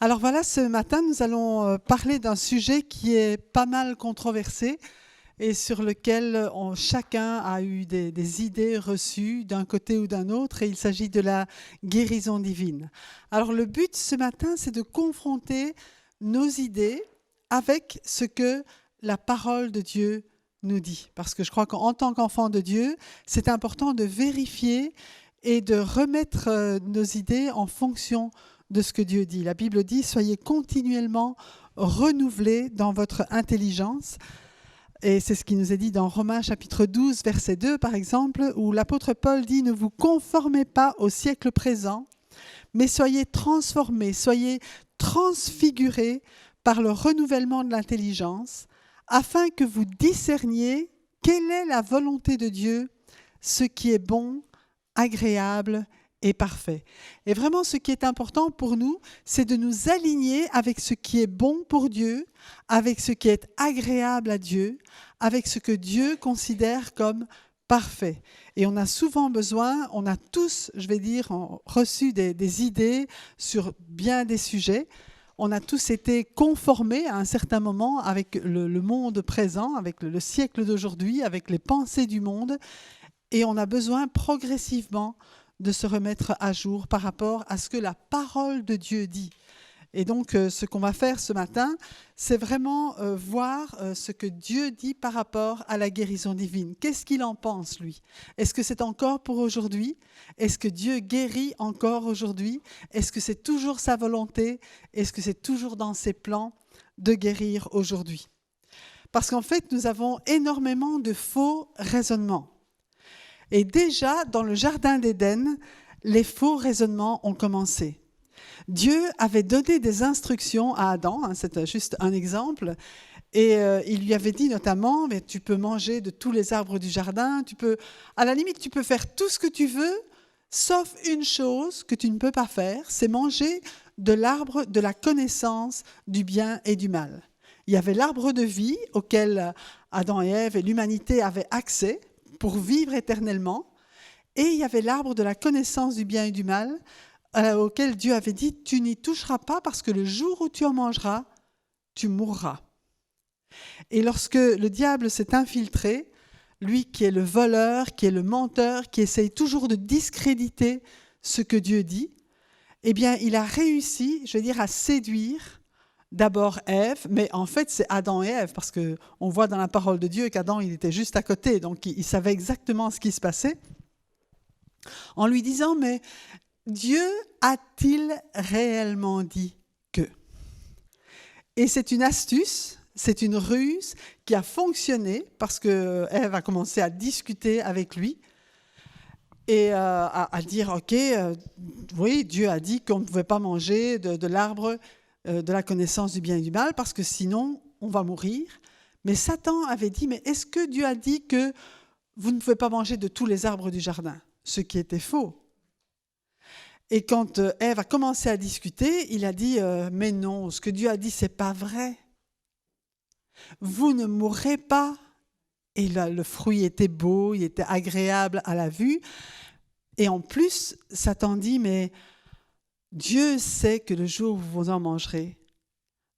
Alors voilà, ce matin, nous allons parler d'un sujet qui est pas mal controversé et sur lequel chacun a eu des idées reçues d'un côté ou d'un autre, et il s'agit de la guérison divine. Alors le but ce matin, c'est de confronter nos idées avec ce que la parole de Dieu nous dit. Parce que je crois qu'en tant qu'enfant de Dieu, c'est important de vérifier et de remettre nos idées en fonction de ce que Dieu dit. La Bible dit « Soyez continuellement renouvelés dans votre intelligence ». Et c'est ce qui nous est dit dans Romains chapitre 12, verset 2, par exemple, où l'apôtre Paul dit « Ne vous conformez pas au siècle présent, mais soyez transformés, soyez transfigurés par le renouvellement de l'intelligence, afin que vous discerniez quelle est la volonté de Dieu, ce qui est bon, agréable et parfait. » Et vraiment, ce qui est important pour nous, c'est de nous aligner avec ce qui est bon pour Dieu, avec ce qui est agréable à Dieu, avec ce que Dieu considère comme parfait. Et on a souvent besoin, on a tous, je vais dire, reçu des idées sur bien des sujets. On a tous été conformés à un certain moment avec le monde présent, avec le siècle d'aujourd'hui, avec les pensées du monde. Et on a besoin progressivement de se remettre à jour par rapport à ce que la parole de Dieu dit. Et donc, ce qu'on va faire ce matin, c'est vraiment voir ce que Dieu dit par rapport à la guérison divine. Qu'est-ce qu'il en pense, lui? Est-ce que c'est encore pour aujourd'hui? Est-ce que Dieu guérit encore aujourd'hui? Est-ce que c'est toujours sa volonté? Est-ce que c'est toujours dans ses plans de guérir aujourd'hui? Parce qu'en fait, nous avons énormément de faux raisonnements. Et déjà, dans le jardin d'Éden, les faux raisonnements ont commencé. Dieu avait donné des instructions à Adam, c'est juste un exemple, et il lui avait dit notamment, mais tu peux manger de tous les arbres du jardin, à la limite, tu peux faire tout ce que tu veux, sauf une chose que tu ne peux pas faire, c'est manger de l'arbre de la connaissance du bien et du mal. Il y avait l'arbre de vie auquel Adam et Ève et l'humanité avaient accès pour vivre éternellement, et il y avait l'arbre de la connaissance du bien et du mal, auquel Dieu avait dit « Tu n'y toucheras pas parce que le jour où tu en mangeras, tu mourras. » Et lorsque le diable s'est infiltré, lui qui est le voleur, qui est le menteur, qui essaye toujours de discréditer ce que Dieu dit, eh bien, il a réussi, je veux dire, à séduire d'abord Ève, mais en fait, c'est Adam et Ève, parce qu'on voit dans la parole de Dieu qu'Adam, il était juste à côté, donc il savait exactement ce qui se passait, en lui disant « Mais Dieu a-t-il réellement dit que ?» Et c'est une astuce, c'est une ruse qui a fonctionné parce que Ève a commencé à discuter avec lui et à dire « Ok, oui, Dieu a dit qu'on ne pouvait pas manger de l'arbre de la connaissance du bien et du mal parce que sinon on va mourir. » Mais Satan avait dit « Mais est-ce que Dieu a dit que vous ne pouvez pas manger de tous les arbres du jardin ?» Ce qui était faux. Et quand Ève a commencé à discuter, il a dit « Mais non, ce que Dieu a dit, c'est pas vrai. Vous ne mourrez pas. » Et là, le fruit était beau, il était agréable à la vue. Et en plus, Satan dit « Mais Dieu sait que le jour où vous en mangerez,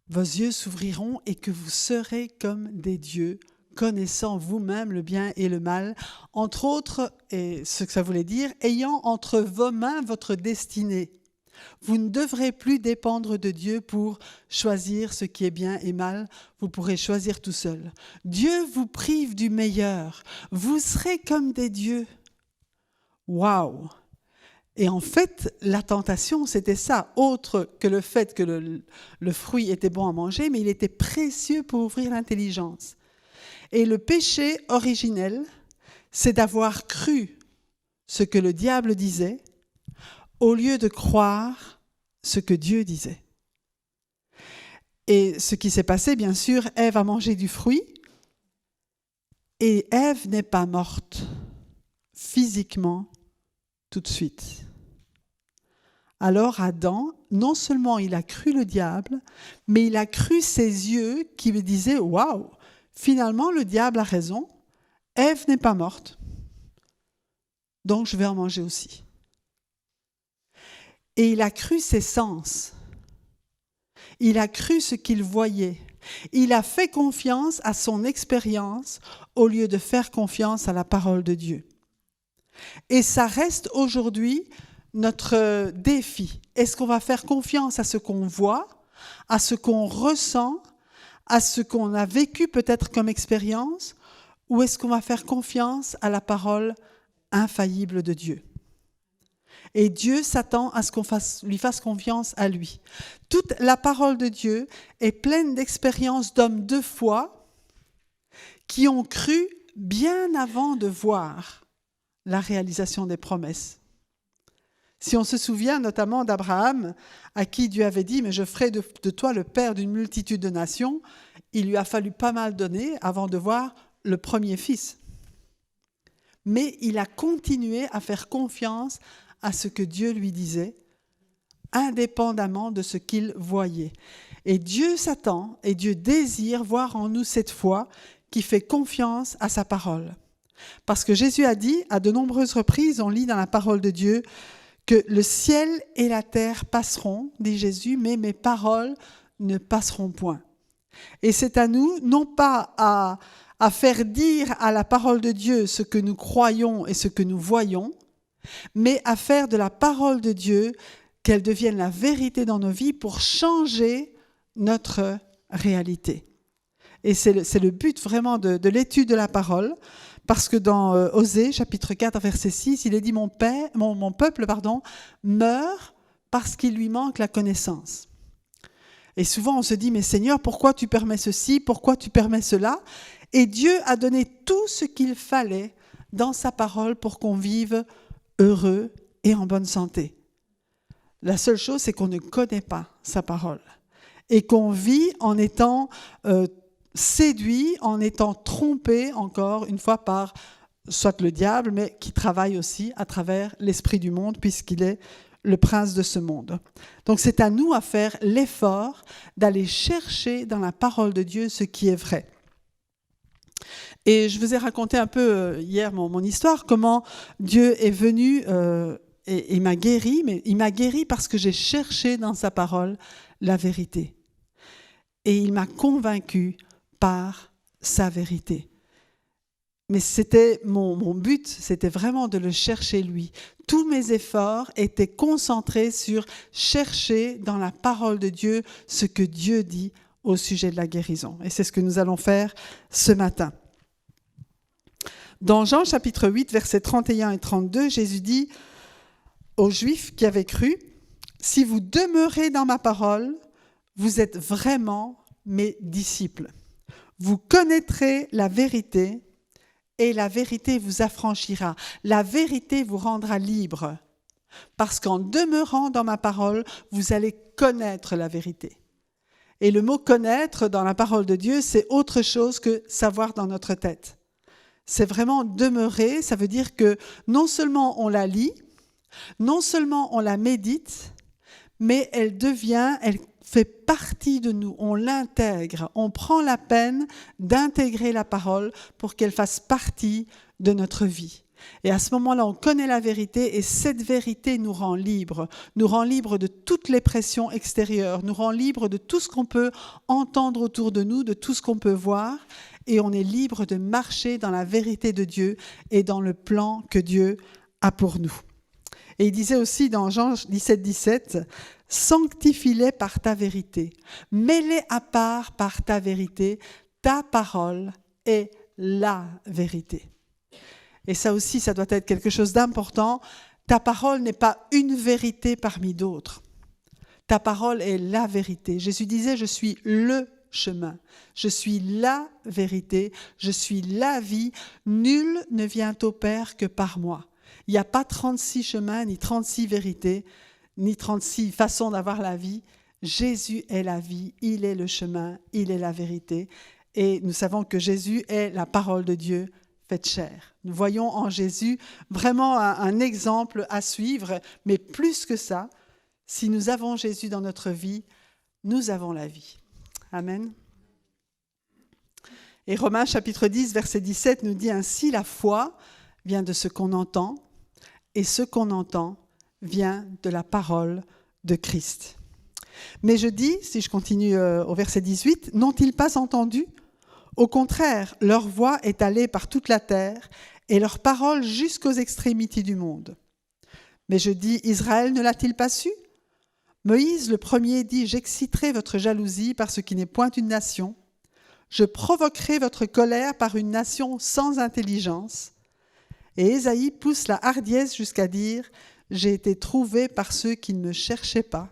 vos yeux s'ouvriront et que vous serez comme des dieux, connaissant vous-même le bien et le mal, entre autres, et ce que ça voulait dire, ayant entre vos mains votre destinée. Vous ne devrez plus dépendre de Dieu pour choisir ce qui est bien et mal, vous pourrez choisir tout seul. Dieu vous prive du meilleur, vous serez comme des dieux. » Waouh! Et en fait, la tentation, c'était ça, autre que le fait que le fruit était bon à manger, mais il était précieux pour ouvrir l'intelligence. Et le péché originel, c'est d'avoir cru ce que le diable disait au lieu de croire ce que Dieu disait. Et ce qui s'est passé, bien sûr, Ève a mangé du fruit et Ève n'est pas morte physiquement tout de suite. Alors Adam, non seulement il a cru le diable, mais il a cru ses yeux qui lui disaient « Waouh !» Finalement, le diable a raison, Ève n'est pas morte, donc je vais en manger aussi. Et il a cru ses sens. Il a cru ce qu'il voyait. Il a fait confiance à son expérience au lieu de faire confiance à la parole de Dieu. Et ça reste aujourd'hui notre défi. Est-ce qu'on va faire confiance à ce qu'on voit, à ce qu'on ressent, à ce qu'on a vécu peut-être comme expérience, ou est-ce qu'on va faire confiance à la parole infaillible de Dieu? Et Dieu s'attend à ce qu'on lui fasse confiance à lui. Toute la parole de Dieu est pleine d'expériences d'hommes de foi qui ont cru bien avant de voir la réalisation des promesses. Si on se souvient notamment d'Abraham, à qui Dieu avait dit « Mais je ferai de toi le père d'une multitude de nations », il lui a fallu pas mal d'années avant de voir le premier fils. Mais il a continué à faire confiance à ce que Dieu lui disait, indépendamment de ce qu'il voyait. Et Dieu s'attend et Dieu désire voir en nous cette foi qui fait confiance à sa parole. Parce que Jésus a dit, à de nombreuses reprises, on lit dans la parole de Dieu, que le ciel et la terre passeront, dit Jésus, mais mes paroles ne passeront point. Et c'est à nous, non pas à faire dire à la parole de Dieu ce que nous croyons et ce que nous voyons, mais à faire de la parole de Dieu qu'elle devienne la vérité dans nos vies pour changer notre réalité. Et c'est le but vraiment de l'étude de la parole, parce que dans Osée, chapitre 4, verset 6, il est dit « Mon peuple meurt parce qu'il lui manque la connaissance ». Et souvent on se dit « Mais Seigneur, pourquoi tu permets ceci? Pourquoi tu permets cela ?» Et Dieu a donné tout ce qu'il fallait dans sa parole pour qu'on vive heureux et en bonne santé. La seule chose, c'est qu'on ne connaît pas sa parole et qu'on vit en étant séduit, en étant trompé encore une fois par soit le diable, mais qui travaille aussi à travers l'esprit du monde puisqu'il est le prince de ce monde. Donc c'est à nous à faire l'effort d'aller chercher dans la parole de Dieu ce qui est vrai. Et je vous ai raconté un peu hier mon histoire, comment Dieu est venu et m'a guéri, mais il m'a guéri parce que j'ai cherché dans sa parole la vérité. Et il m'a convaincu par sa vérité. Mais c'était mon but, c'était vraiment de le chercher lui. Tous mes efforts étaient concentrés sur chercher dans la parole de Dieu ce que Dieu dit au sujet de la guérison. Et c'est ce que nous allons faire ce matin. Dans Jean chapitre 8, versets 31 et 32, Jésus dit aux Juifs qui avaient cru, « Si vous demeurez dans ma parole, vous êtes vraiment mes disciples. Vous connaîtrez la vérité et la vérité vous affranchira. La vérité vous rendra libre. Parce qu'en demeurant dans ma parole, vous allez connaître la vérité. » Et le mot « connaître » dans la parole de Dieu, c'est autre chose que savoir dans notre tête. C'est vraiment demeurer, ça veut dire que non seulement on la lit, non seulement on la médite, mais elle fait partie de nous, on l'intègre, on prend la peine d'intégrer la parole pour qu'elle fasse partie de notre vie. Et à ce moment-là, on connaît la vérité et cette vérité nous rend libres de toutes les pressions extérieures, nous rend libres de tout ce qu'on peut entendre autour de nous, de tout ce qu'on peut voir, et on est libre de marcher dans la vérité de Dieu et dans le plan que Dieu a pour nous. Et il disait aussi dans Jean 17, 17, « Sanctifie-les par ta vérité, mets-les à part par ta vérité, ta parole est la vérité. » Et ça aussi, ça doit être quelque chose d'important. Ta parole n'est pas une vérité parmi d'autres. Ta parole est la vérité. Jésus disait, je suis le chemin. Je suis la vérité. Je suis la vie. Nul ne vient au Père que par moi. Il n'y a pas 36 chemins, ni 36 vérités, ni 36 façons d'avoir la vie. Jésus est la vie. Il est le chemin. Il est la vérité. Et nous savons que Jésus est la parole de Dieu faite chair. Nous voyons en Jésus vraiment un exemple à suivre, mais plus que ça, si nous avons Jésus dans notre vie, nous avons la vie. Amen. Et Romains chapitre 10, verset 17 nous dit ainsi, la foi vient de ce qu'on entend, et ce qu'on entend vient de la parole de Christ. Mais je dis, si je continue au verset 18, n'ont-ils pas entendu ? Au contraire, leur voix est allée par toute la terre et leur parole jusqu'aux extrémités du monde. Mais je dis, Israël ne l'a-t-il pas su ? Moïse le premier dit, j'exciterai votre jalousie par ce qui n'est point une nation. Je provoquerai votre colère par une nation sans intelligence. Et Ésaïe pousse la hardiesse jusqu'à dire, j'ai été trouvé par ceux qui ne me cherchaient pas.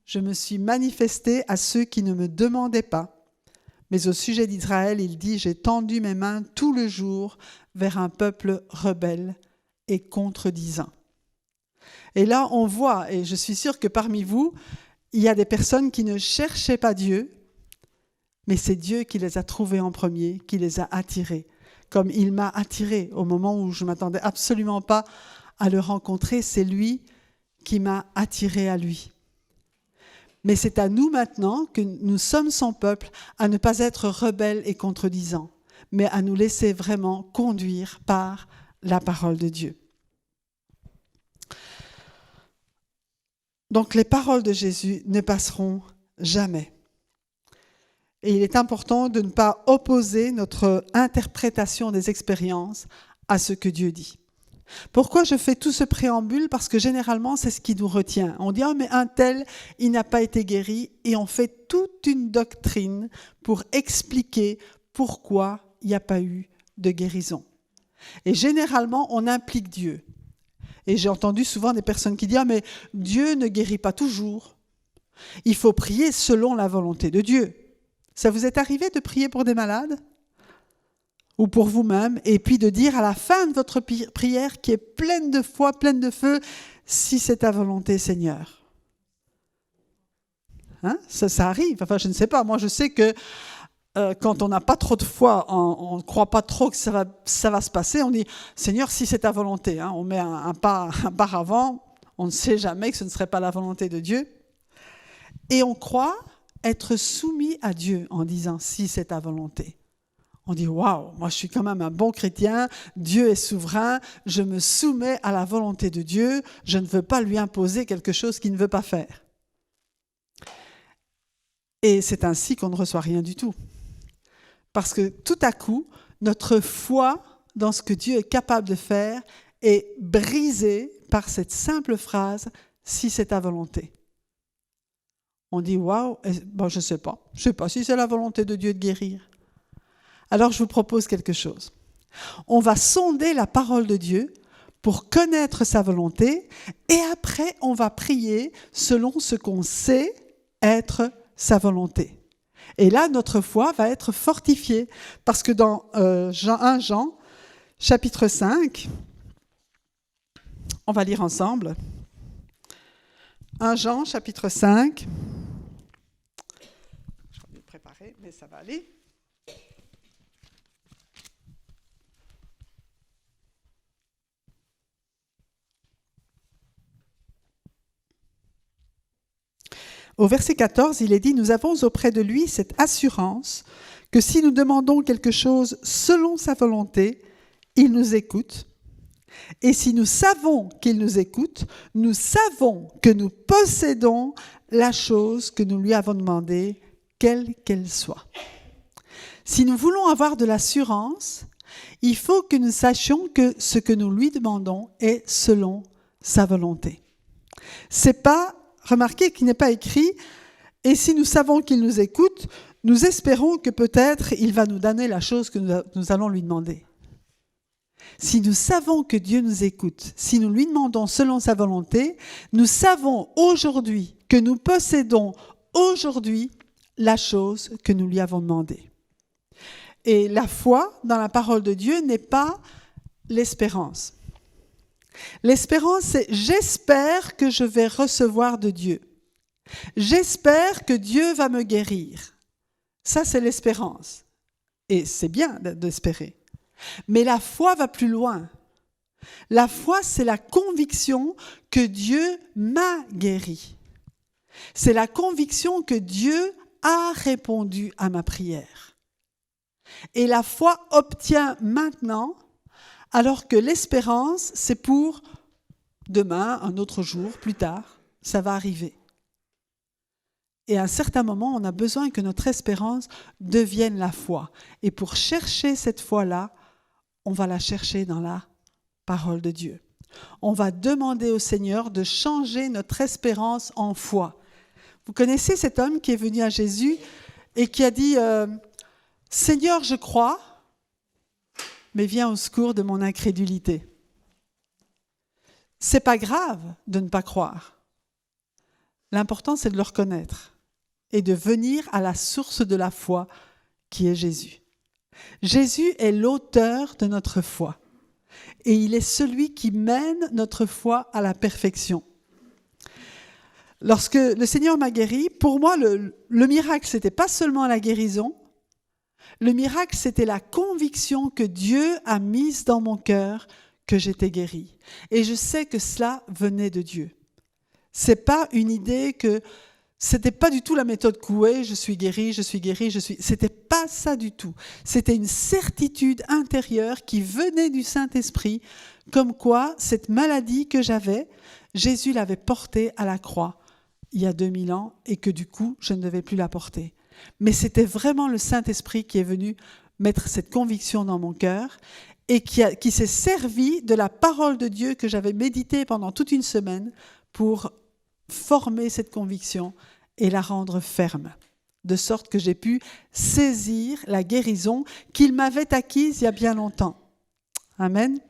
Je me suis manifesté à ceux qui ne me demandaient pas. Mais au sujet d'Israël, il dit, j'ai tendu mes mains tout le jour vers un peuple rebelle et contredisant. Et là, on voit, et je suis sûre que parmi vous, il y a des personnes qui ne cherchaient pas Dieu, mais c'est Dieu qui les a trouvés en premier, qui les a attirés. Comme il m'a attiré au moment où je ne m'attendais absolument pas à le rencontrer, c'est lui qui m'a attiré à lui. Mais c'est à nous maintenant, que nous sommes son peuple, à ne pas être rebelles et contredisants, mais à nous laisser vraiment conduire par la parole de Dieu. Donc les paroles de Jésus ne passeront jamais. Et il est important de ne pas opposer notre interprétation des expériences à ce que Dieu dit. Pourquoi je fais tout ce préambule ? Parce que généralement, c'est ce qui nous retient. On dit « Ah, mais un tel, il n'a pas été guéri » et on fait toute une doctrine pour expliquer pourquoi il n'y a pas eu de guérison. Et généralement, on implique Dieu. Et j'ai entendu souvent des personnes qui disent « Ah, mais Dieu ne guérit pas toujours. Il faut prier selon la volonté de Dieu. » Ça vous est arrivé de prier pour des malades ? Ou pour vous-même, et puis de dire à la fin de votre prière qui est pleine de foi, pleine de feu, si c'est ta volonté, Seigneur. Hein ? Ça arrive. Enfin, je ne sais pas. Moi, je sais que quand on n'a pas trop de foi, on ne croit pas trop que ça va se passer, on dit, Seigneur, si c'est ta volonté. Hein, on met un pas avant, on ne sait jamais que ce ne serait pas la volonté de Dieu. Et on croit être soumis à Dieu en disant, si c'est ta volonté. On dit, waouh, moi je suis quand même un bon chrétien, Dieu est souverain, je me soumets à la volonté de Dieu, je ne veux pas lui imposer quelque chose qu'il ne veut pas faire. Et c'est ainsi qu'on ne reçoit rien du tout. Parce que tout à coup, notre foi dans ce que Dieu est capable de faire est brisée par cette simple phrase, si c'est ta volonté. On dit, waouh, bon, je ne sais pas si c'est la volonté de Dieu de guérir. Alors, je vous propose quelque chose. On va sonder la parole de Dieu pour connaître sa volonté et après, on va prier selon ce qu'on sait être sa volonté. Et là, notre foi va être fortifiée parce que dans 1 Jean, chapitre 5, on va lire ensemble. 1 Jean, chapitre 5. Je vais me préparer, mais ça va aller. Au verset 14, il est dit « Nous avons auprès de lui cette assurance que si nous demandons quelque chose selon sa volonté, il nous écoute. Et si nous savons qu'il nous écoute, nous savons que nous possédons la chose que nous lui avons demandée, quelle qu'elle soit. » Si nous voulons avoir de l'assurance, il faut que nous sachions que ce que nous lui demandons est selon sa volonté. C'est pas, remarquez qu'il n'est pas écrit « Et si nous savons qu'il nous écoute, nous espérons que peut-être il va nous donner la chose que nous allons lui demander. » Si nous savons que Dieu nous écoute, si nous lui demandons selon sa volonté, nous savons aujourd'hui que nous possédons aujourd'hui la chose que nous lui avons demandée. Et la foi dans la parole de Dieu n'est pas l'espérance. L'espérance, c'est « j'espère que je vais recevoir de Dieu. J'espère que Dieu va me guérir. » Ça, c'est l'espérance. Et c'est bien d'espérer. Mais la foi va plus loin. La foi, c'est la conviction que Dieu m'a guéri. C'est la conviction que Dieu a répondu à ma prière. Et la foi obtient maintenant, alors que l'espérance, c'est pour demain, un autre jour, plus tard, ça va arriver. Et à un certain moment, on a besoin que notre espérance devienne la foi. Et pour chercher cette foi-là, on va la chercher dans la parole de Dieu. On va demander au Seigneur de changer notre espérance en foi. Vous connaissez cet homme qui est venu à Jésus et qui a dit « Seigneur, je crois, mais viens au secours de mon incrédulité. » C'est pas grave de ne pas croire. L'important, c'est de le reconnaître et de venir à la source de la foi qui est Jésus. Jésus est l'auteur de notre foi et il est celui qui mène notre foi à la perfection. Lorsque le Seigneur m'a guéri, pour moi, le miracle, ce n'était pas seulement la guérison. Le miracle, c'était la conviction que Dieu a mise dans mon cœur que j'étais guéri. Et je sais que cela venait de Dieu. Ce n'est pas une idée que... Ce n'était pas du tout la méthode Coué, je suis guéri, je suis guéri, je suis... Ce n'était pas ça du tout. C'était une certitude intérieure qui venait du Saint-Esprit, comme quoi cette maladie que j'avais, Jésus l'avait portée à la croix il y a 2000 ans et que du coup, je ne devais plus la porter. Mais c'était vraiment le Saint-Esprit qui est venu mettre cette conviction dans mon cœur et qui s'est servi de la parole de Dieu que j'avais méditée pendant toute une semaine pour former cette conviction et la rendre ferme, de sorte que j'ai pu saisir la guérison qu'il m'avait acquise il y a bien longtemps. Amen.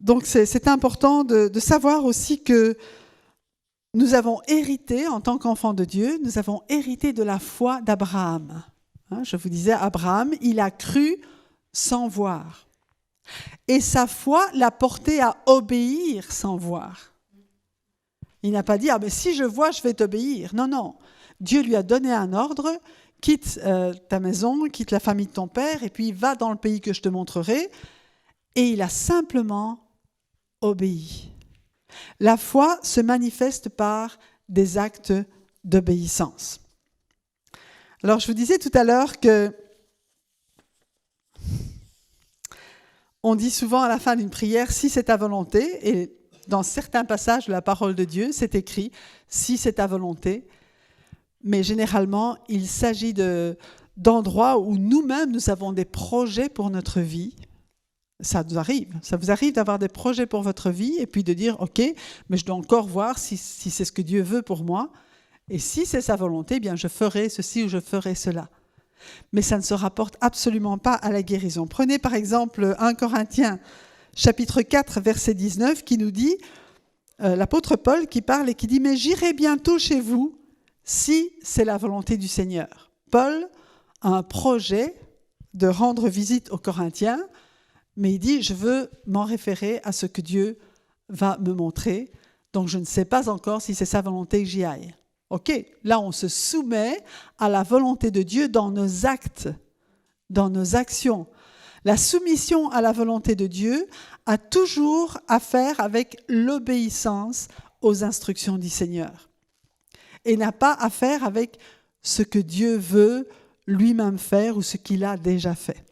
Donc c'est important de savoir aussi que nous avons hérité, en tant qu'enfants de Dieu, nous avons hérité de la foi d'Abraham. Je vous disais, Abraham, il a cru sans voir. Et sa foi l'a porté à obéir sans voir. Il n'a pas dit, mais si je vois, je vais t'obéir. Non, non. Dieu lui a donné un ordre, quitte ta maison, quitte la famille de ton père, et puis va dans le pays que je te montrerai. Et il a simplement obéi. La foi se manifeste par des actes d'obéissance. Alors, je vous disais tout à l'heure que on dit souvent à la fin d'une prière, si c'est ta volonté, et dans certains passages de la parole de Dieu, c'est écrit, si c'est ta volonté, mais généralement, il s'agit d'endroits où nous-mêmes, nous avons des projets pour notre vie. Ça vous arrive d'avoir des projets pour votre vie et puis de dire, ok, mais je dois encore voir si c'est ce que Dieu veut pour moi, et si c'est sa volonté, eh bien je ferai ceci ou je ferai cela. Mais ça ne se rapporte absolument pas à la guérison. Prenez par exemple 1 Corinthiens, chapitre 4, verset 19, qui nous dit, l'apôtre Paul qui parle et qui dit « Mais j'irai bientôt chez vous si c'est la volonté du Seigneur ». Paul a un projet de rendre visite aux Corinthiens, mais il dit « Je veux m'en référer à ce que Dieu va me montrer, donc je ne sais pas encore si c'est sa volonté que j'y aille ». Ok, là on se soumet à la volonté de Dieu dans nos actes, dans nos actions. La soumission à la volonté de Dieu a toujours à faire avec l'obéissance aux instructions du Seigneur et n'a pas à faire avec ce que Dieu veut lui-même faire ou ce qu'il a déjà fait.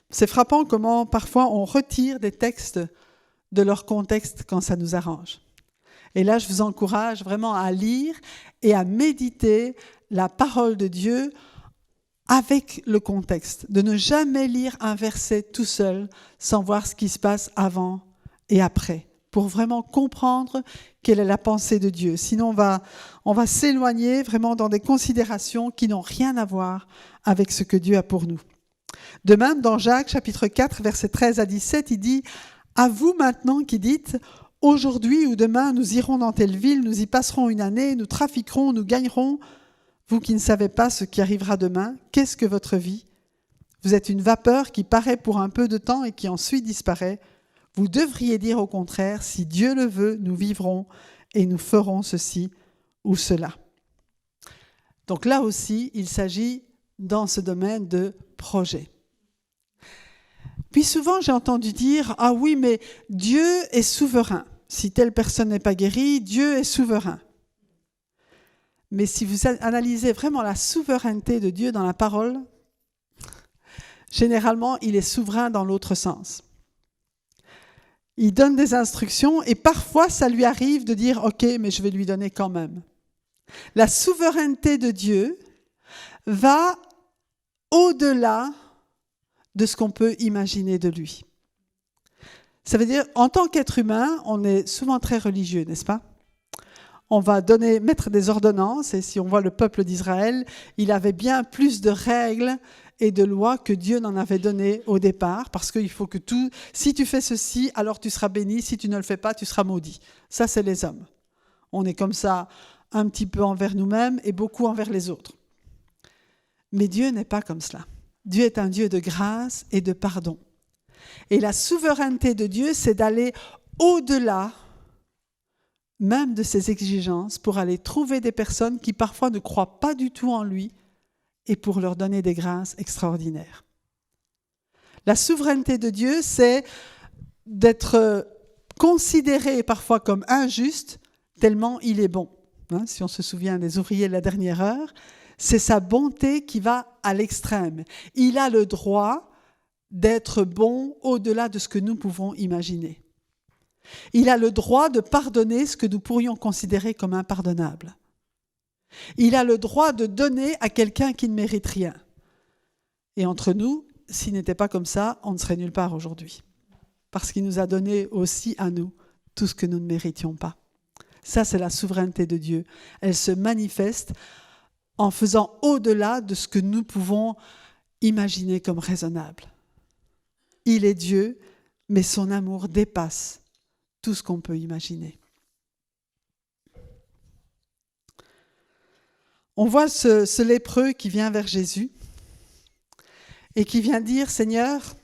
C'est frappant comment parfois on retire des textes de leur contexte quand ça nous arrange. Et là, je vous encourage vraiment à lire et à méditer la parole de Dieu avec le contexte, de ne jamais lire un verset tout seul sans voir ce qui se passe avant et après, pour vraiment comprendre quelle est la pensée de Dieu. Sinon, on va s'éloigner vraiment dans des considérations qui n'ont rien à voir avec ce que Dieu a pour nous. De même, dans Jacques, chapitre 4, versets 13 à 17, il dit « À vous maintenant qui dites « Aujourd'hui ou demain, nous irons dans telle ville, nous y passerons une année, nous trafiquerons, nous gagnerons. Vous qui ne savez pas ce qui arrivera demain, qu'est-ce que votre vie ? Vous êtes une vapeur qui paraît pour un peu de temps et qui ensuite disparaît. Vous devriez dire au contraire, si Dieu le veut, nous vivrons et nous ferons ceci ou cela. » Donc là aussi, il s'agit dans ce domaine de projet. Puis souvent, j'ai entendu dire « Ah oui, mais Dieu est souverain. Si telle personne n'est pas guérie, Dieu est souverain. » Mais si vous analysez vraiment la souveraineté de Dieu dans la parole, généralement, il est souverain dans l'autre sens. Il donne des instructions et parfois ça lui arrive de dire « Ok, mais je vais lui donner quand même ». La souveraineté de Dieu va au-delà de ce qu'on peut imaginer de lui. Ça veut dire, en tant qu'être humain, on est souvent très religieux, n'est-ce pas ? On va mettre des ordonnances, et si on voit le peuple d'Israël, il avait bien plus de règles et de lois que Dieu n'en avait donné au départ, parce qu'il faut que si tu fais ceci, alors tu seras béni, si tu ne le fais pas, tu seras maudit. Ça, c'est les hommes. On est comme ça un petit peu envers nous-mêmes et beaucoup envers les autres. Mais Dieu n'est pas comme cela. Dieu est un Dieu de grâce et de pardon. Et la souveraineté de Dieu, c'est d'aller au-delà même de ses exigences pour aller trouver des personnes qui parfois ne croient pas du tout en lui et pour leur donner des grâces extraordinaires. La souveraineté de Dieu, c'est d'être considéré parfois comme injuste tellement il est bon. Si on se souvient des ouvriers de la dernière heure, c'est sa bonté qui va à l'extrême. Il a le droit d'être bon au-delà de ce que nous pouvons imaginer. Il a le droit de pardonner ce que nous pourrions considérer comme impardonnable. Il a le droit de donner à quelqu'un qui ne mérite rien. Et entre nous, s'il n'était pas comme ça, on ne serait nulle part aujourd'hui. Parce qu'il nous a donné aussi à nous tout ce que nous ne méritions pas. Ça, c'est la souveraineté de Dieu. Elle se manifeste en faisant au-delà de ce que nous pouvons imaginer comme raisonnable. Il est Dieu, mais son amour dépasse tout ce qu'on peut imaginer. On voit ce lépreux qui vient vers Jésus et qui vient dire, Seigneur,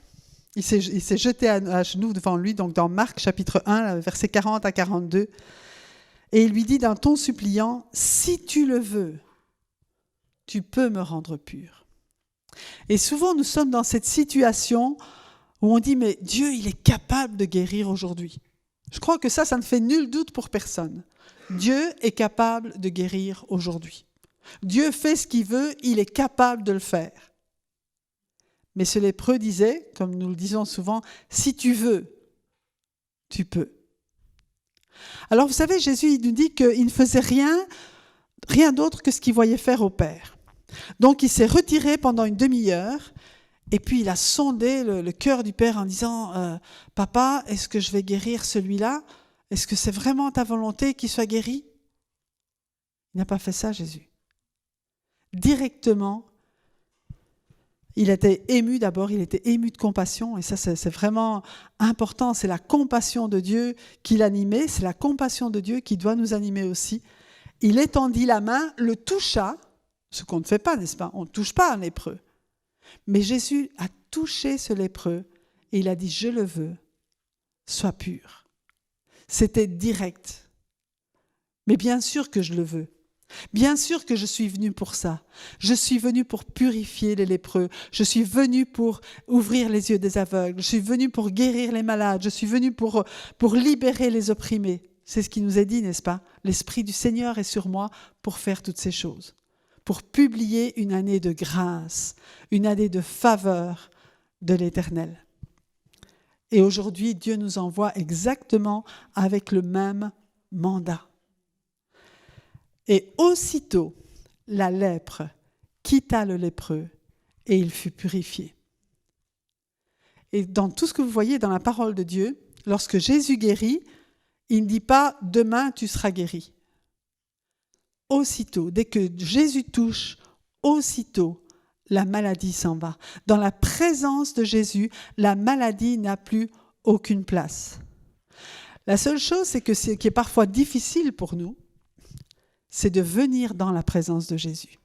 il s'est jeté à genoux devant lui, donc dans Marc chapitre 1, versets 40 à 42, et il lui dit d'un ton suppliant, si tu le veux, tu peux me rendre pur. Et souvent nous sommes dans cette situation où on dit, mais Dieu, il est capable de guérir aujourd'hui. Je crois que ça ne fait nul doute pour personne. Dieu est capable de guérir aujourd'hui. Dieu fait ce qu'il veut, il est capable de le faire. Mais ce lépreux disait, comme nous le disons souvent, si tu veux, tu peux. Alors vous savez, Jésus il nous dit qu'il ne faisait rien d'autre que ce qu'il voyait faire au Père. Donc il s'est retiré pendant une demi-heure et puis il a sondé le cœur du Père en disant « Papa, est-ce que je vais guérir celui-là ? Est-ce que c'est vraiment ta volonté qu'il soit guéri ?» Il n'a pas fait ça, Jésus. Directement, il était ému d'abord, il était ému de compassion, et ça c'est vraiment important, c'est la compassion de Dieu qui l'animait, c'est la compassion de Dieu qui doit nous animer aussi. Il étendit la main, le toucha, ce qu'on ne fait pas, n'est-ce pas ? On ne touche pas un lépreux. Mais Jésus a touché ce lépreux et il a dit « Je le veux, sois pur ». C'était direct. Mais bien sûr que je le veux. Bien sûr que je suis venu pour ça. Je suis venu pour purifier les lépreux. Je suis venu pour ouvrir les yeux des aveugles. Je suis venu pour guérir les malades. Je suis venu pour libérer les opprimés. C'est ce qui nous est dit, n'est-ce pas ? L'Esprit du Seigneur est sur moi pour faire toutes ces choses. Pour publier une année de grâce, une année de faveur de l'Éternel. Et aujourd'hui, Dieu nous envoie exactement avec le même mandat. Et aussitôt, la lèpre quitta le lépreux et il fut purifié. Et dans tout ce que vous voyez dans la parole de Dieu, lorsque Jésus guérit, il ne dit pas « demain tu seras guéri ». Aussitôt, dès que Jésus touche, aussitôt, la maladie s'en va. Dans la présence de Jésus, la maladie n'a plus aucune place. La seule chose, c'est que ce qui est parfois difficile pour nous, c'est de venir dans la présence de Jésus.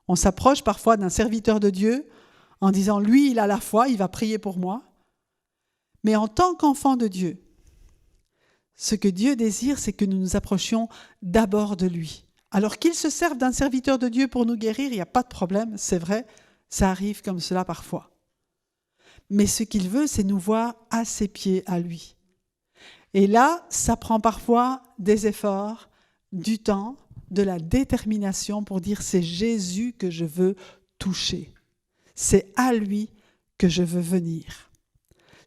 On s'approche parfois d'un serviteur de Dieu en disant « lui, il a la foi, il va prier pour moi ». Mais en tant qu'enfant de Dieu, ce que Dieu désire, c'est que nous nous approchions d'abord de lui. Alors qu'il se serve d'un serviteur de Dieu pour nous guérir, il n'y a pas de problème, c'est vrai, ça arrive comme cela parfois. Mais ce qu'il veut, c'est nous voir à ses pieds à lui. Et là, ça prend parfois des efforts, du temps, de la détermination pour dire c'est Jésus que je veux toucher. C'est à lui que je veux venir.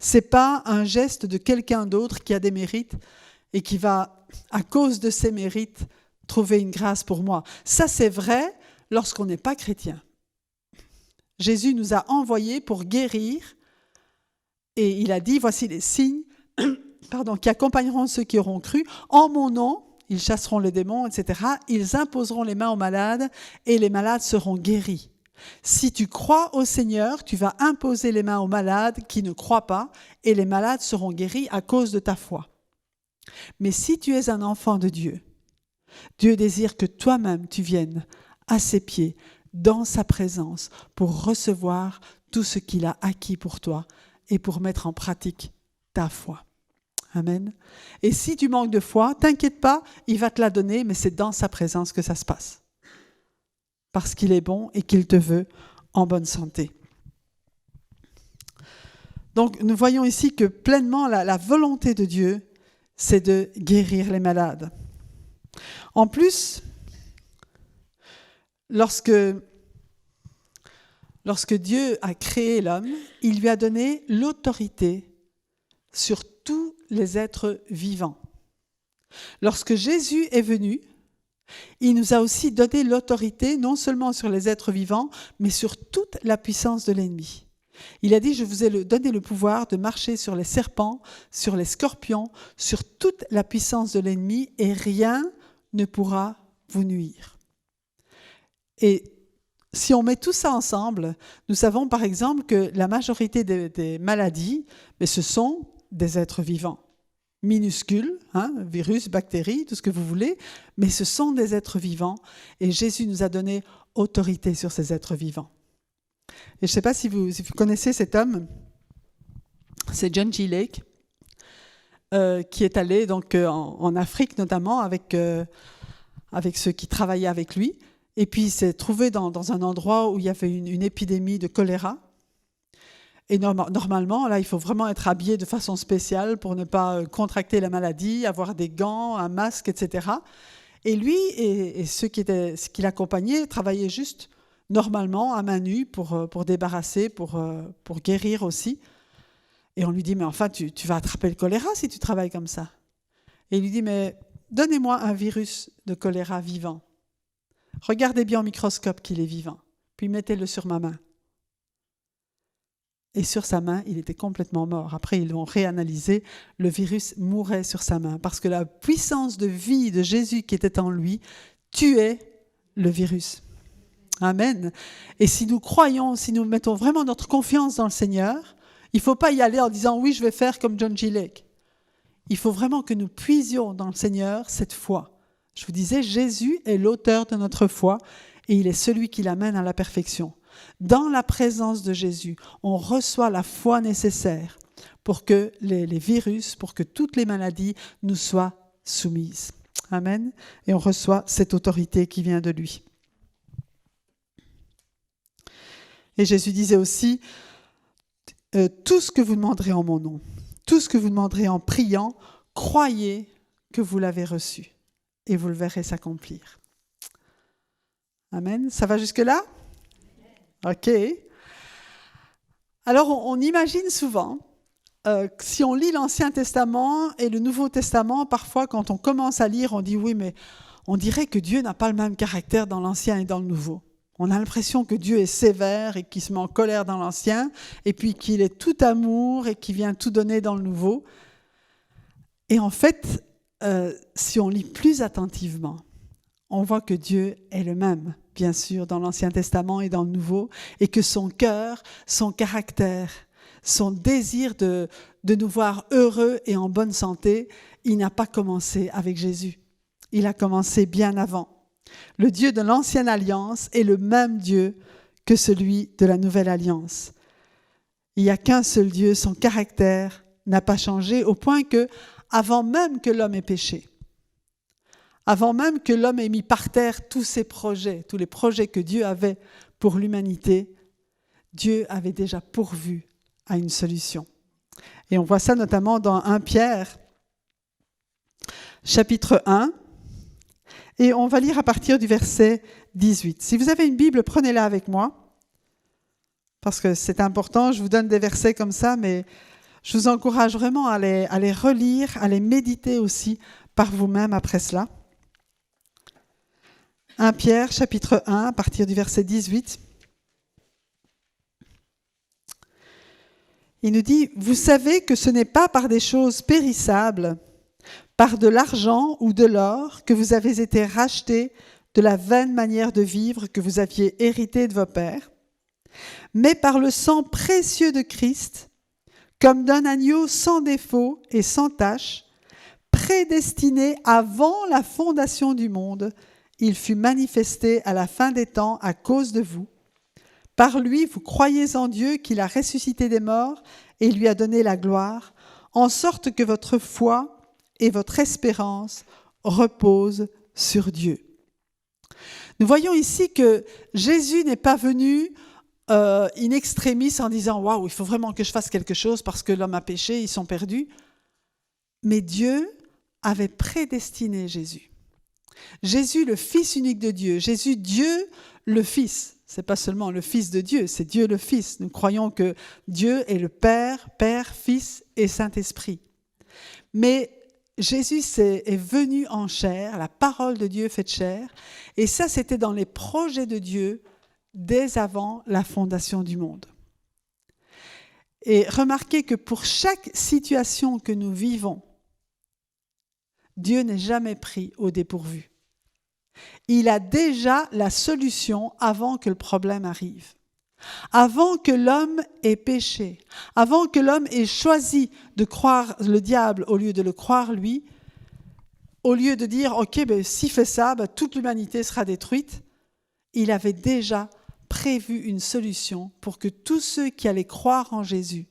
Ce n'est pas un geste de quelqu'un d'autre qui a des mérites et qui va, à cause de ses mérites, trouver une grâce pour moi. Ça, c'est vrai lorsqu'on n'est pas chrétien. Jésus nous a envoyés pour guérir et il a dit, voici les signes qui accompagneront ceux qui auront cru. En mon nom, ils chasseront les démons, etc. Ils imposeront les mains aux malades et les malades seront guéris. Si tu crois au Seigneur, tu vas imposer les mains aux malades qui ne croient pas et les malades seront guéris à cause de ta foi. Mais si tu es un enfant de Dieu, Dieu désire que toi-même tu viennes à ses pieds, dans sa présence, pour recevoir tout ce qu'il a acquis pour toi et pour mettre en pratique ta foi. Amen. Et si tu manques de foi, t'inquiète pas, il va te la donner, mais c'est dans sa présence que ça se passe. Parce qu'il est bon et qu'il te veut en bonne santé. Donc nous voyons ici que pleinement la volonté de Dieu, c'est de guérir les malades. En plus, lorsque Dieu a créé l'homme, il lui a donné l'autorité sur tous les êtres vivants. Lorsque Jésus est venu, il nous a aussi donné l'autorité non seulement sur les êtres vivants, mais sur toute la puissance de l'ennemi. Il a dit, je vous ai donné le pouvoir de marcher sur les serpents, sur les scorpions, sur toute la puissance de l'ennemi, et rien ne pourra vous nuire. Et si on met tout ça ensemble, nous savons par exemple que la majorité des maladies, mais ce sont des êtres vivants. Minuscules, virus, bactéries, tout ce que vous voulez, mais ce sont des êtres vivants et Jésus nous a donné autorité sur ces êtres vivants. Et je ne sais pas si vous connaissez cet homme, c'est John G. Lake, qui est allé donc, en Afrique notamment avec ceux qui travaillaient avec lui, et puis il s'est trouvé dans un endroit où il y avait une épidémie de choléra. Et normalement, là, il faut vraiment être habillé de façon spéciale pour ne pas contracter la maladie, avoir des gants, un masque, etc. Et lui et ceux qui l'accompagnaient travaillaient juste normalement à main nue pour débarrasser, pour guérir aussi. Et on lui dit, mais enfin, tu vas attraper le choléra si tu travailles comme ça. Et il lui dit, mais donnez-moi un virus de choléra vivant. Regardez bien au microscope qu'il est vivant, puis mettez-le sur ma main. Et sur sa main, il était complètement mort. Après, ils l'ont réanalysé. Le virus mourait sur sa main parce que la puissance de vie de Jésus qui était en lui tuait le virus. Amen. Et si nous croyons, si nous mettons vraiment notre confiance dans le Seigneur, il ne faut pas y aller en disant « oui, je vais faire comme John G. Lake ». Il faut vraiment que nous puisions dans le Seigneur cette foi. Je vous disais, Jésus est l'auteur de notre foi et il est celui qui l'amène à la perfection. Dans la présence de Jésus, on reçoit la foi nécessaire pour que les virus, pour que toutes les maladies nous soient soumises. Amen. Et on reçoit cette autorité qui vient de lui. Et Jésus disait aussi, tout ce que vous demanderez en mon nom, tout ce que vous demanderez en priant, croyez que vous l'avez reçu et vous le verrez s'accomplir. Amen. Ça va jusque-là ? Ok. Alors, on imagine souvent, si on lit l'Ancien Testament et le Nouveau Testament, parfois, quand on commence à lire, on dit oui, mais on dirait que Dieu n'a pas le même caractère dans l'Ancien et dans le Nouveau. On a l'impression que Dieu est sévère et qu'il se met en colère dans l'Ancien, et puis qu'il est tout amour et qu'il vient tout donner dans le Nouveau. Et en fait, si on lit plus attentivement, on voit que Dieu est le même, bien sûr, dans l'Ancien Testament et dans le Nouveau, et que son cœur, son caractère, son désir de nous voir heureux et en bonne santé, il n'a pas commencé avec Jésus. Il a commencé bien avant. Le Dieu de l'Ancienne Alliance est le même Dieu que celui de la Nouvelle Alliance. Il n'y a qu'un seul Dieu, son caractère n'a pas changé, au point que, avant même que l'homme ait péché, avant même que l'homme ait mis par terre tous ses projets, tous les projets que Dieu avait pour l'humanité, Dieu avait déjà pourvu à une solution. Et on voit ça notamment dans 1 Pierre, chapitre 1, et on va lire à partir du verset 18. Si vous avez une Bible, prenez-la avec moi, parce que c'est important, je vous donne des versets comme ça, mais Je vous encourage vraiment à les relire, à les méditer aussi par vous-même après cela. 1 Pierre, chapitre 1, à partir du verset 18. Il nous dit « Vous savez que ce n'est pas par des choses périssables, par de l'argent ou de l'or, que vous avez été rachetés de la vaine manière de vivre que vous aviez héritée de vos pères, mais par le sang précieux de Christ, comme d'un agneau sans défaut et sans tache, prédestiné avant la fondation du monde, il fut manifesté à la fin des temps à cause de vous. Par lui, vous croyez en Dieu qu'il a ressuscité des morts et lui a donné la gloire, en sorte que votre foi et votre espérance reposent sur Dieu. » Nous voyons ici que Jésus n'est pas venu in extremis en disant « Waouh, il faut vraiment que je fasse quelque chose parce que l'homme a péché, ils sont perdus. » Mais Dieu avait prédestiné Jésus. Jésus, le Fils unique de Dieu. Jésus, Dieu, le Fils. Ce n'est pas seulement le Fils de Dieu, c'est Dieu le Fils. Nous croyons que Dieu est le Père, Fils et Saint-Esprit. Mais Jésus est venu en chair, la parole de Dieu faite chair, et ça, c'était dans les projets de Dieu dès avant la fondation du monde. Et remarquez que pour chaque situation que nous vivons, Dieu n'est jamais pris au dépourvu. Il a déjà la solution avant que le problème arrive. Avant que l'homme ait péché, avant que l'homme ait choisi de croire le diable au lieu de le croire lui, au lieu de dire « Ok, s'il fait ça, toute l'humanité sera détruite », il avait déjà prévu une solution pour que tous ceux qui allaient croire en Jésus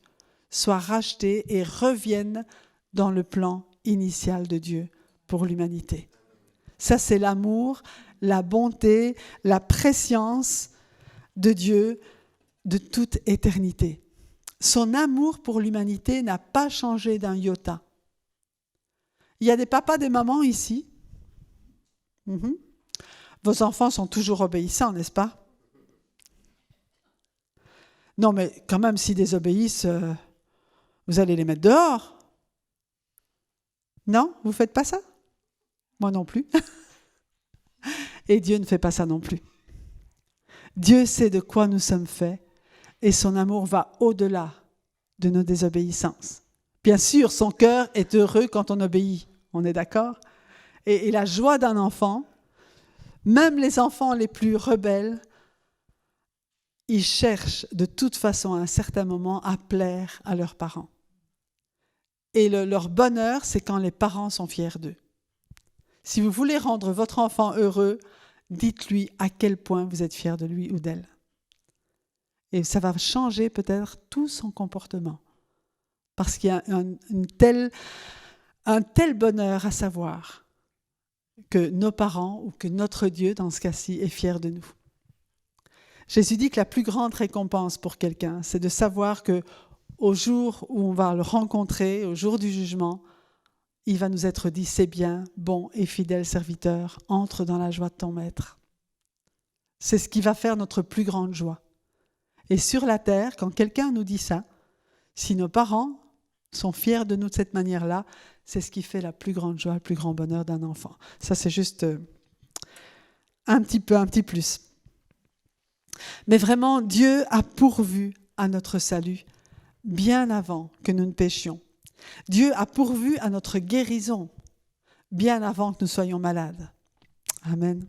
soient rachetés et reviennent dans le plan initial de Dieu pour l'humanité. Ça, c'est l'amour, la bonté, la prescience de Dieu de toute éternité. Son amour pour l'humanité n'a pas changé d'un iota. Il y a des papas, des mamans ici. Vos enfants sont toujours obéissants, n'est-ce pas? Non, mais quand même, s'ils désobéissent, vous allez les mettre dehors. Non, vous ne faites pas ça? Moi non plus. Et Dieu ne fait pas ça non plus. Dieu sait de quoi nous sommes faits et son amour va au-delà de nos désobéissances. Bien sûr, son cœur est heureux quand on obéit, on est d'accord? Et la joie d'un enfant, même les enfants les plus rebelles, ils cherchent de toute façon à un certain moment à plaire à leurs parents. Et leur bonheur, c'est quand les parents sont fiers d'eux. Si vous voulez rendre votre enfant heureux, dites-lui à quel point vous êtes fiers de lui ou d'elle. Et ça va changer peut-être tout son comportement. Parce qu'il y a un tel bonheur à savoir que nos parents ou que notre Dieu, dans ce cas-ci, est fier de nous. Jésus dit que la plus grande récompense pour quelqu'un, c'est de savoir qu'au jour où on va le rencontrer, au jour du jugement, il va nous être dit « C'est bien, bon et fidèle serviteur, entre dans la joie de ton maître. » C'est ce qui va faire notre plus grande joie. Et sur la terre, quand quelqu'un nous dit ça, si nos parents sont fiers de nous de cette manière-là, c'est ce qui fait la plus grande joie, le plus grand bonheur d'un enfant. Ça, c'est juste un petit plus. Mais vraiment, Dieu a pourvu à notre salut bien avant que nous ne péchions. Dieu a pourvu à notre guérison bien avant que nous soyons malades. Amen.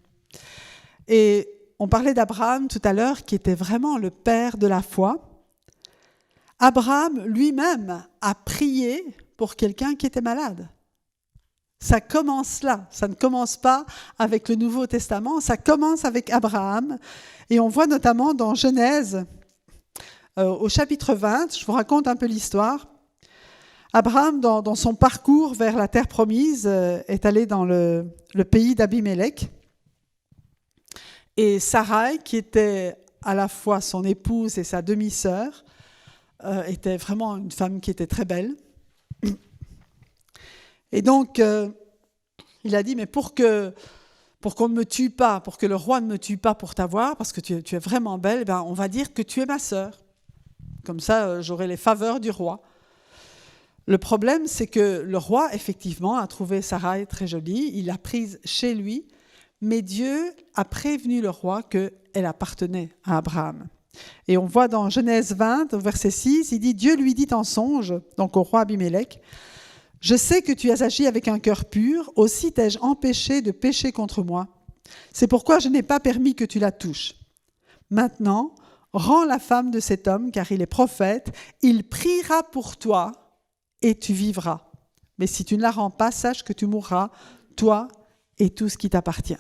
Et on parlait d'Abraham tout à l'heure, qui était vraiment le père de la foi. Abraham lui-même a prié pour quelqu'un qui était malade. Ça commence là, ça ne commence pas avec le Nouveau Testament, ça commence avec Abraham. Et on voit notamment dans Genèse, au chapitre 20, je vous raconte un peu l'histoire. Abraham, dans son parcours vers la terre promise, est allé dans le pays d'Abimélec. Et Sarai, qui était à la fois son épouse et sa demi-sœur, était vraiment une femme qui était très belle. Et donc, il a dit, mais pour qu'on ne me tue pas, pour que le roi ne me tue pas pour t'avoir, parce que tu es vraiment belle, on va dire que tu es ma sœur. Comme ça, j'aurai les faveurs du roi. Le problème, c'est que le roi, effectivement, a trouvé Sarai très jolie, il l'a prise chez lui, mais Dieu a prévenu le roi qu'elle appartenait à Abraham. Et on voit dans Genèse 20, au verset 6, il dit « Dieu lui dit en songe, donc au roi Abimélec, « Je sais que tu as agi avec un cœur pur, aussi t'ai-je empêché de pécher contre moi. C'est pourquoi je n'ai pas permis que tu la touches. Maintenant, rends la femme de cet homme, car il est prophète, il priera pour toi, et tu vivras. Mais si tu ne la rends pas, sache que tu mourras, toi et tout ce qui t'appartient. »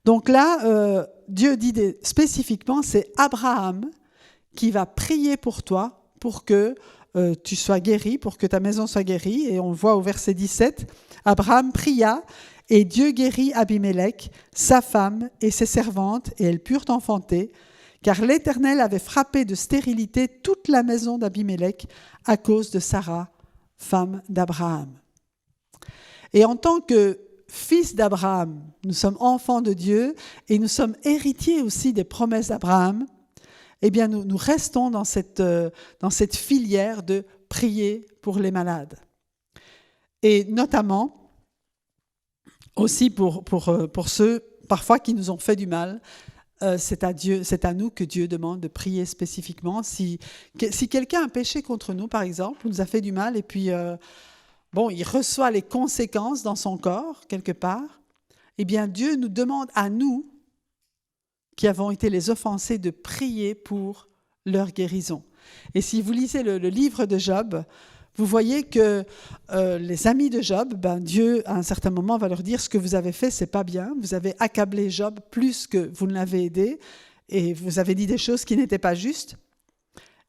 Donc là, Dieu dit spécifiquement, c'est Abraham qui va prier pour toi, pour que tu sois guéri, pour que ta maison soit guérie. Et on voit au verset 17, Abraham pria et Dieu guérit Abimélec, sa femme et ses servantes, et elles purent enfanter, car l'Éternel avait frappé de stérilité toute la maison d'Abimélec à cause de Sarah, femme d'Abraham. Et en tant que fils d'Abraham, nous sommes enfants de Dieu et nous sommes héritiers aussi des promesses d'Abraham, eh bien nous restons dans cette filière de prier pour les malades. Et notamment aussi pour ceux parfois qui nous ont fait du mal. C'est à nous que Dieu demande de prier spécifiquement. Si quelqu'un a péché contre nous, par exemple, ou nous a fait du mal, et puis il reçoit les conséquences dans son corps, quelque part, eh bien Dieu nous demande à nous, qui avons été les offensés, de prier pour leur guérison. Et si vous lisez le livre de Job, vous voyez que les amis de Job, Dieu, à un certain moment, va leur dire « Ce que vous avez fait, ce n'est pas bien. Vous avez accablé Job plus que vous ne l'avez aidé et vous avez dit des choses qui n'étaient pas justes. »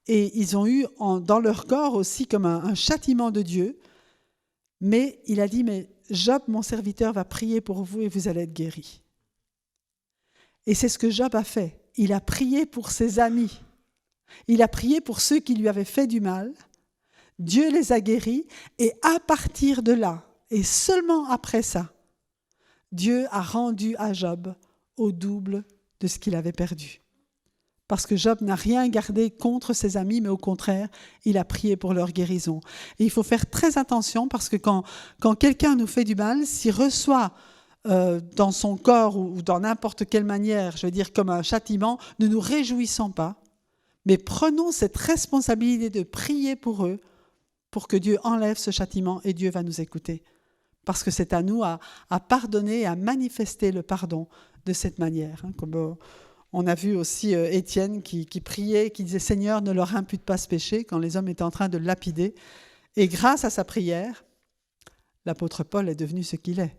Et ils ont eu dans leur corps aussi comme un châtiment de Dieu. Mais il a dit « Mais Job, mon serviteur, va prier pour vous et vous allez être guéris. » Et c'est ce que Job a fait. Il a prié pour ses amis. Il a prié pour ceux qui lui avaient fait du mal. Dieu les a guéris et à partir de là, et seulement après ça, Dieu a rendu à Job au double de ce qu'il avait perdu. Parce que Job n'a rien gardé contre ses amis, mais au contraire, il a prié pour leur guérison. Et il faut faire très attention parce que quand quelqu'un nous fait du mal, s'il reçoit dans son corps ou dans n'importe quelle manière, je veux dire comme un châtiment, ne nous réjouissons pas, mais prenons cette responsabilité de prier pour eux, pour que Dieu enlève ce châtiment et Dieu va nous écouter. Parce que c'est à nous à pardonner et à manifester le pardon de cette manière. Comme on a vu aussi Étienne qui priait, qui disait « Seigneur, ne leur impute pas ce péché » quand les hommes étaient en train de le lapider. Et grâce à sa prière, l'apôtre Paul est devenu ce qu'il est,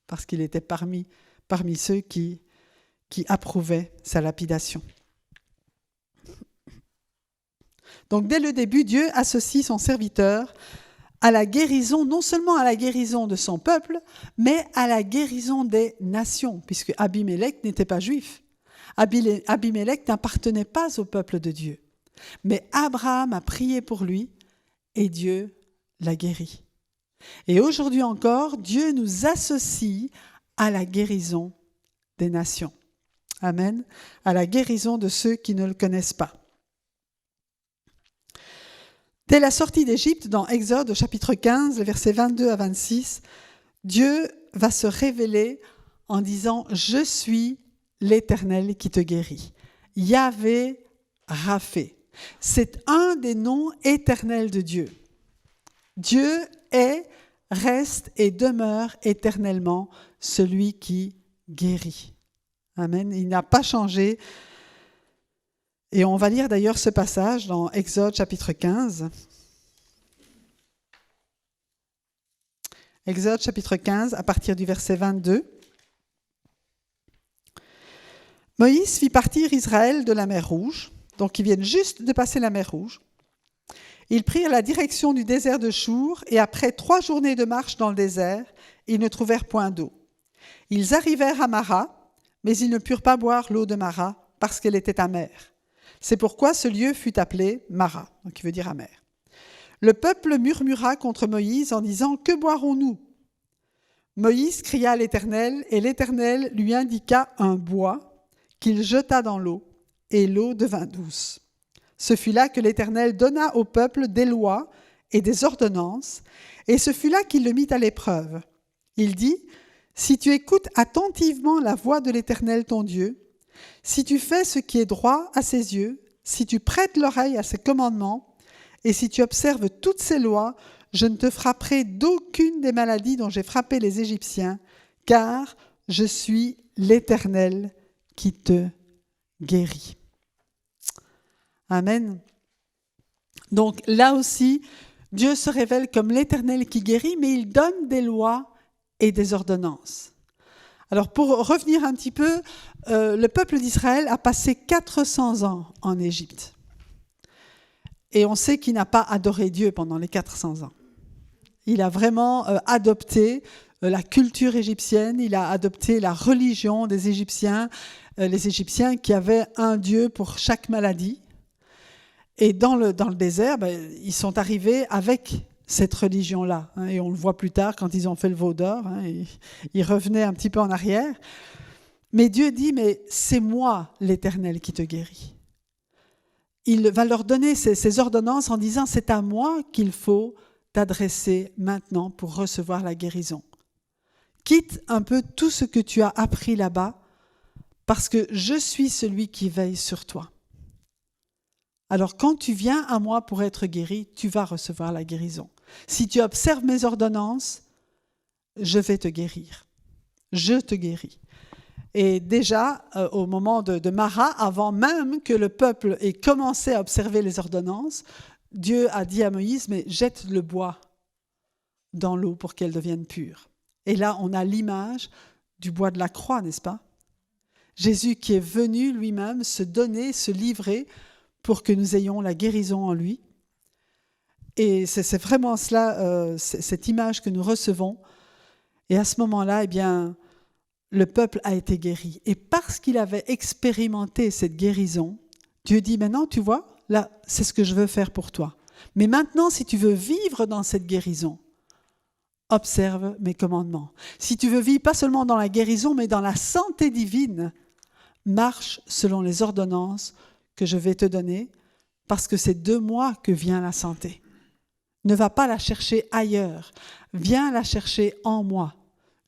parce qu'il était parmi ceux qui approuvaient sa lapidation. Donc dès le début, Dieu associe son serviteur à la guérison, non seulement à la guérison de son peuple, mais à la guérison des nations, puisque Abimélec n'était pas juif. Abimélec n'appartenait pas au peuple de Dieu. Mais Abraham a prié pour lui et Dieu l'a guéri. Et aujourd'hui encore, Dieu nous associe à la guérison des nations. Amen. À la guérison de ceux qui ne le connaissent pas. Dès la sortie d'Égypte, dans Exode, au chapitre 15, versets 22 à 26, Dieu va se révéler en disant « Je suis l'Éternel qui te guérit ». Yahvé Rapha. C'est un des noms éternels de Dieu. Dieu est, reste et demeure éternellement celui qui guérit. Amen. Il n'a pas changé. Et on va lire d'ailleurs ce passage dans Exode chapitre 15. Exode chapitre 15, à partir du verset 22. Moïse fit partir Israël de la mer Rouge, donc ils viennent juste de passer la mer Rouge. Ils prirent la direction du désert de Chour, et après 3 journées de marche dans le désert, ils ne trouvèrent point d'eau. Ils arrivèrent à Mara, mais ils ne purent pas boire l'eau de Mara, parce qu'elle était amère. C'est pourquoi ce lieu fut appelé Mara, donc qui veut dire amer. Le peuple murmura contre Moïse en disant « Que boirons-nous » Moïse cria à l'Éternel, et l'Éternel lui indiqua un bois qu'il jeta dans l'eau, et l'eau devint douce. Ce fut là que l'Éternel donna au peuple des lois et des ordonnances, et ce fut là qu'il le mit à l'épreuve. Il dit, « Si tu écoutes attentivement la voix de l'Éternel ton Dieu, si tu fais ce qui est droit à ses yeux, si tu prêtes l'oreille à ses commandements, et si tu observes toutes ses lois, je ne te frapperai d'aucune des maladies dont j'ai frappé les Égyptiens, car je suis l'Éternel qui te guérit. » Amen. Donc là aussi, Dieu se révèle comme l'Éternel qui guérit, mais il donne des lois et des ordonnances. Alors pour revenir un petit peu, le peuple d'Israël a passé 400 ans en Égypte. Et on sait qu'il n'a pas adoré Dieu pendant les 400 ans. Il a vraiment adopté la culture égyptienne, il a adopté la religion des Égyptiens, les Égyptiens qui avaient un Dieu pour chaque maladie. Et dans le désert, ils sont arrivés avec cette religion-là. Et on le voit plus tard quand ils ont fait le veau d'or. Ils revenaient un petit peu en arrière. Mais Dieu dit, mais c'est moi l'Éternel qui te guérit. Il va leur donner ces ordonnances en disant, c'est à moi qu'il faut t'adresser maintenant pour recevoir la guérison. Quitte un peu tout ce que tu as appris là-bas, parce que je suis celui qui veille sur toi. Alors quand tu viens à moi pour être guéri, tu vas recevoir la guérison. Si tu observes mes ordonnances, je vais te guérir. Je te guéris. Et déjà, au moment de Mara, avant même que le peuple ait commencé à observer les ordonnances, Dieu a dit à Moïse, mais jette le bois dans l'eau pour qu'elle devienne pure. Et là, on a l'image du bois de la croix, n'est-ce pas? Jésus qui est venu lui-même se donner, se livrer pour que nous ayons la guérison en lui. Et c'est vraiment cela, cette image que nous recevons. Et à ce moment-là, eh bien, le peuple a été guéri. Et parce qu'il avait expérimenté cette guérison, Dieu dit, maintenant, tu vois, là, c'est ce que je veux faire pour toi. Mais maintenant, si tu veux vivre dans cette guérison, observe mes commandements. Si tu veux vivre pas seulement dans la guérison, mais dans la santé divine, marche selon les ordonnances que je vais te donner, parce que c'est de moi que vient la santé. Ne va pas la chercher ailleurs, viens la chercher en moi.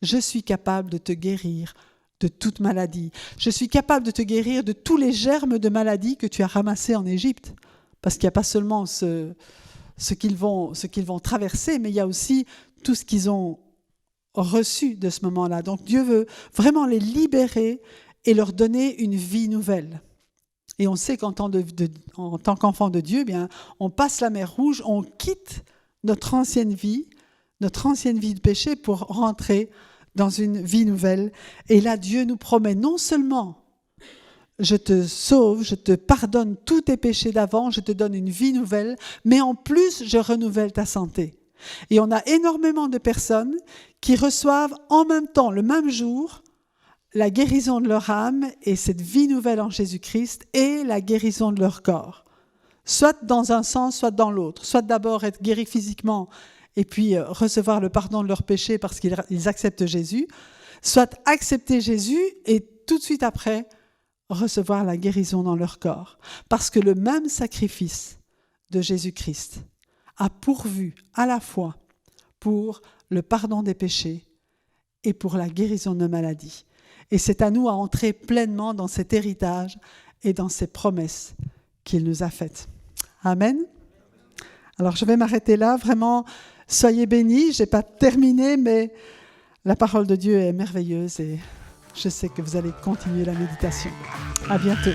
Je suis capable de te guérir de toute maladie. Je suis capable de te guérir de tous les germes de maladie que tu as ramassés en Égypte, parce qu'il n'y a pas seulement ce qu'ils vont traverser, mais il y a aussi tout ce qu'ils ont reçu de ce moment-là. Donc Dieu veut vraiment les libérer et leur donner une vie nouvelle. Et on sait qu'en tant qu'enfant de Dieu, bien, on passe la mer Rouge, on quitte notre ancienne vie de péché pour rentrer dans une vie nouvelle. Et là, Dieu nous promet non seulement je te sauve, je te pardonne tous tes péchés d'avant, je te donne une vie nouvelle, mais en plus, je renouvelle ta santé. Et on a énormément de personnes qui reçoivent en même temps, le même jour, la guérison de leur âme et cette vie nouvelle en Jésus-Christ et la guérison de leur corps. Soit dans un sens, soit dans l'autre. Soit d'abord être guéri physiquement et puis recevoir le pardon de leurs péchés parce qu'ils acceptent Jésus. Soit accepter Jésus et tout de suite après recevoir la guérison dans leur corps. Parce que le même sacrifice de Jésus-Christ a pourvu à la fois pour le pardon des péchés et pour la guérison de nos maladies. Et c'est à nous à entrer pleinement dans cet héritage et dans ces promesses qu'il nous a faites. Amen. Alors je vais m'arrêter là. Vraiment, soyez bénis. Je n'ai pas terminé, mais la parole de Dieu est merveilleuse et je sais que vous allez continuer la méditation. À bientôt.